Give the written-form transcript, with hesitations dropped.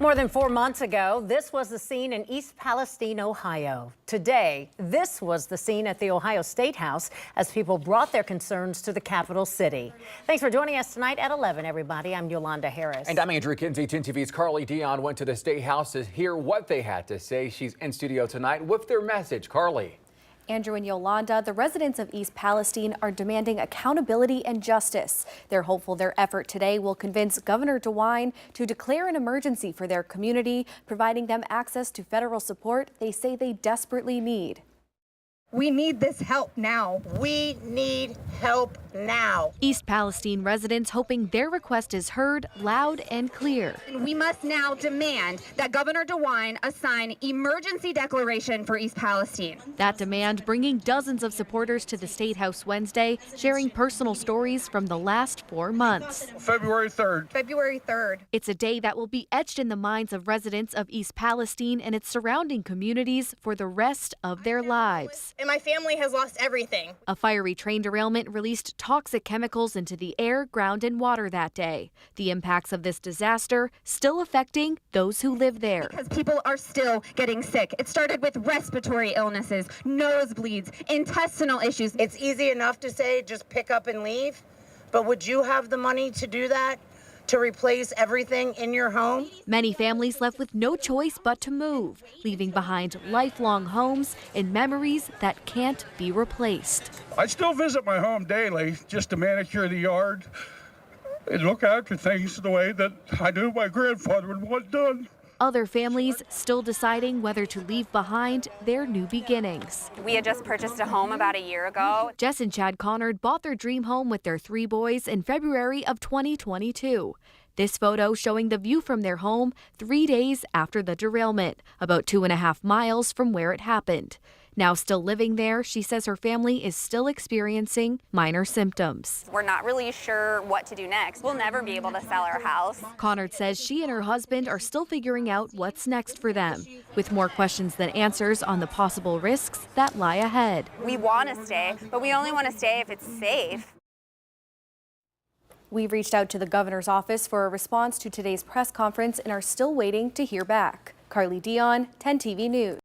More than 4 months ago, this was the scene in East Palestine, Ohio. Today, this was the scene at the Ohio Statehouse as people brought their concerns to the capital city. Thanks for joining us tonight at 11, everybody. I'm Yolanda Harris. And I'm Andrew Kinsey. 10 TV's Carly Dion went to the Statehouse to hear what they had to say. She's in studio tonight with their message. Carly. Andrew and Yolanda, the residents of East Palestine are demanding accountability and justice. They're hopeful their effort today will convince Governor DeWine to declare an emergency for their community, providing them access to federal support they say they desperately need. We need this help now. We need help now. East Palestine residents hoping their request is heard loud and clear. We must now demand that Governor DeWine assign emergency declaration for East Palestine. That demand bringing dozens of supporters to the Statehouse Wednesday, sharing personal stories from the last 4 months. February 3rd. February 3rd. It's a day that will be etched in the minds of residents of East Palestine and its surrounding communities for the rest of their lives. And my family has lost everything. A fiery train derailment released toxic chemicals into the air, ground, and water that day. The impacts of this disaster still affecting those who live there. Because people are still getting sick. It started with respiratory illnesses, nosebleeds, intestinal issues. It's easy enough to say just pick up and leave, but would you have the money to do that? To replace everything in your home? Many families left with no choice but to move, leaving behind lifelong homes and memories that can't be replaced. I still visit my home daily just to manicure the yard and look after things the way that I knew my grandfather would want done. Other families still deciding whether to leave behind their new beginnings. We had just purchased a home about a year ago. Jess and Chad Connard bought their dream home with their 3 boys in February of 2022. This photo showing the view from their home 3 days after the derailment, about 2.5 miles from where it happened. Now still living there, she says her family is still experiencing minor symptoms. We're not really sure what to do next. We'll never be able to sell our house. Connard says she and her husband are still figuring out what's next for them, with more questions than answers on the possible risks that lie ahead. We want to stay, but we only want to stay if it's safe. We reached out to the governor's office for a response to today's press conference and are still waiting to hear back. Carly Dion, 10 TV News.